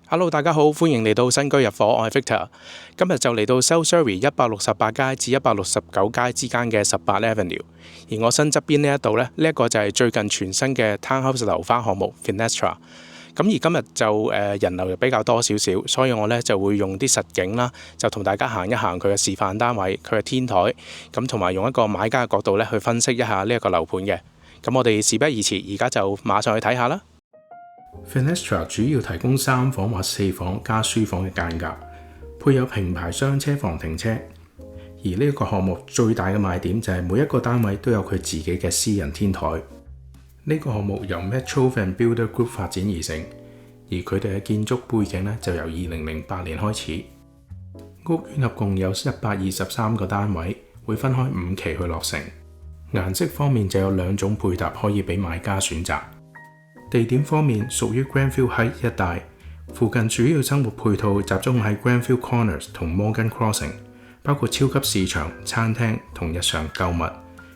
Hello， 大家好，歡迎嚟到新居入伙，我係 Victor。今日就嚟到 South Surrey 168街至169街之間嘅18 Avenue， 而我身側邊呢一度呢，呢一個就係最近全新嘅 Townhouse 樓花項目 Fenestra。咁而今日就人流又比較多少少，所以我呢就會用啲實景啦，就同大家行一行佢嘅示範單位、佢嘅天台，咁同埋用一個買家嘅角度呢去分析一下呢一個樓盤嘅。咁我哋事不宜遲，而家就馬上去睇下啦。Fenestra 主要提供3房或4房加書房嘅間隔，配有平排雙車房停車。而呢個項目最大嘅賣點就係每一個單位都有佢自己嘅私人天台。呢個項目由 Metro Van Builder Group 發展而成，而佢哋嘅建築背景呢就由2008年開始。屋苑合共有123個單位，會分開5期去落成。顏色方面就有2種配搭可以俾買家選擇。地點方面屬於 Granville Heights 一帶，附近主要生活配套集中喺 Granville Corners 同 Morgan Crossing， 包括超級市場、餐廳同日常購物，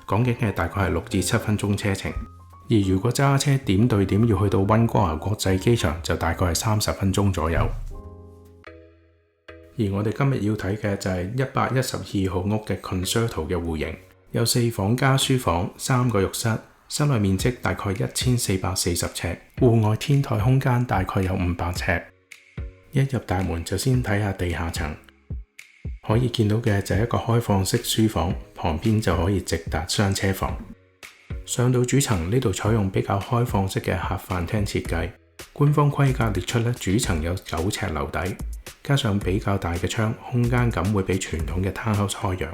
講緊嘅大概係6至7分鐘車程。而如果揸車點對點要去到溫哥華國際機場，就大概係30分鐘左右。而我哋今日要睇嘅就係112號屋嘅 Concerto 嘅戶型，有4房加書房、3個浴室。室內面積大概1440尺，戶外天台空間大概有500尺。一入大門就先睇下地下層，可以見到嘅就係一個開放式書房，旁邊就可以直達雙車房。上到主層呢度採用比較開放式嘅客飯廳設計，官方規格列出主層有9尺樓底，加上比較大嘅窗，空間感會比傳統嘅 townhouse 開揚。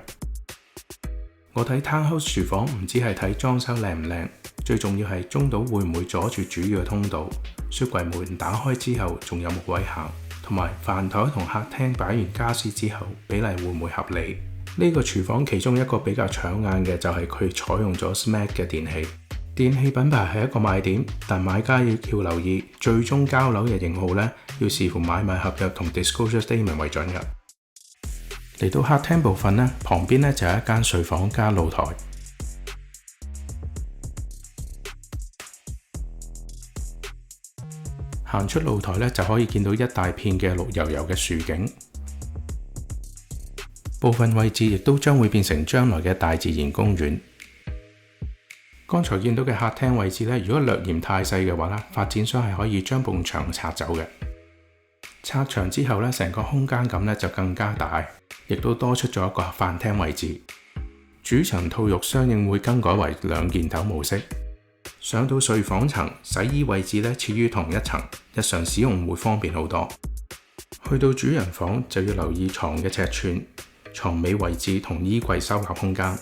我睇 townhouse 廚房唔止係睇裝修靚唔靚，最重要係中島會唔會阻住主要嘅通道，雪櫃門打開之後仲有冇位行，同埋飯台同客廳擺完家私之後比例會唔會合理。呢個廚房其中一個比較搶眼嘅就係佢採用咗 SMAC 嘅電器，電器品牌係一個賣點，但買家要留意最終交樓嘅型號呢，要視乎買賣合約同 disclosure statement 為準嘅。嚟到客廳部分呢，旁邊呢就有一間睡房加露台。行出露台呢，就可以見到一大片嘅綠油油嘅樹景。部分位置亦都將會變成將來嘅大自然公園。剛才見到嘅客廳位置呢，如果略嫌太細嘅話呢，發展商係可以將埲牆拆走嘅。拆牆之後呢，成個空間感呢就更加大，亦都多出咗一個飯廳位置。主層套浴相應會更改為2件頭模式。上到睡房層，洗衣位置呢設於同一層，日常使用會方便好多。去到主人房就要留意床嘅尺寸、床尾位置同衣櫃收納空間。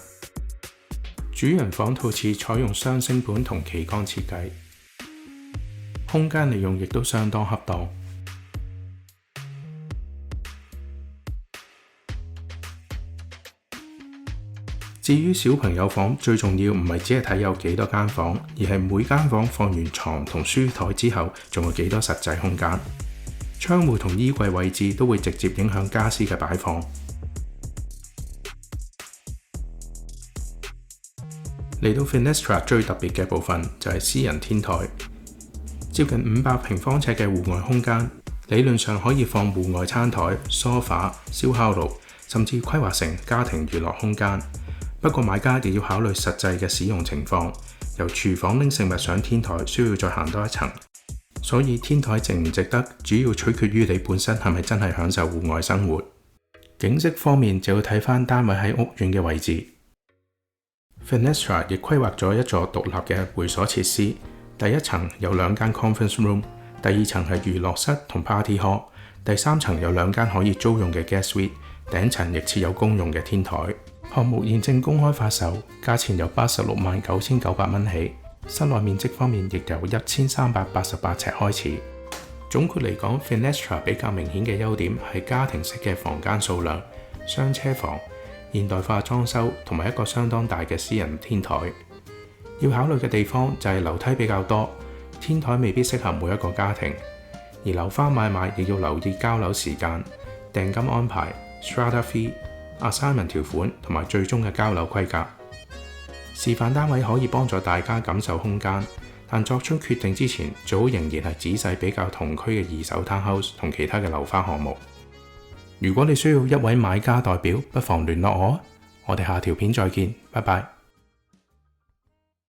主人房套廁採用雙星本同旗杆設計，空間利用亦都相當恰當。至於小朋友房，最重要唔係只係睇有幾多間房，而係每間房放完床同書台之後，仲有幾多實際空間。窗戶同衣櫃位置都會直接影響家私嘅擺放。嚟到 Fenestra 最特別嘅部分就係私人天台，接近500平方尺嘅戶外空間，理論上可以放戶外餐台、梳化、燒烤爐，甚至規劃成家庭娛樂空間。不過買家亦要考慮實際嘅使用情況，由廚房拎食物上天台需要再行多一層，所以天台值唔值得，主要取決於你本身係咪真係享受戶外生活。景色方面就要睇返單位喺屋苑嘅位置。Fenestra 亦規劃咗一座獨立嘅會所設施，第一層有2間 conference room， 第2層係娛樂室同 party hall， 第3層有2間可以租用嘅 guest suite， 頂層亦設有公用嘅天台。項目現正公開發售，價錢由869900蚊起，室內面積方面亦由1388尺開始。總括嚟講 Fenestra 比較明顯嘅優點係家庭式嘅房間數量、雙車房、現代化裝修同埋一個相當大嘅私人天台。要考慮嘅地方就係樓梯比較多，天台未必適合每一個家庭。而樓花買賣亦要留意交樓時間、訂金安排、strata fee、assignment 條款同埋最終嘅交樓規格。示範單位可以幫助大家感受空間，但作出決定之前，最好仍然係仔細比較同區嘅二手 townhouse 同其他嘅樓花項目。如果你需要一位買家代表，不妨聯絡我。我哋下條片再見，拜拜。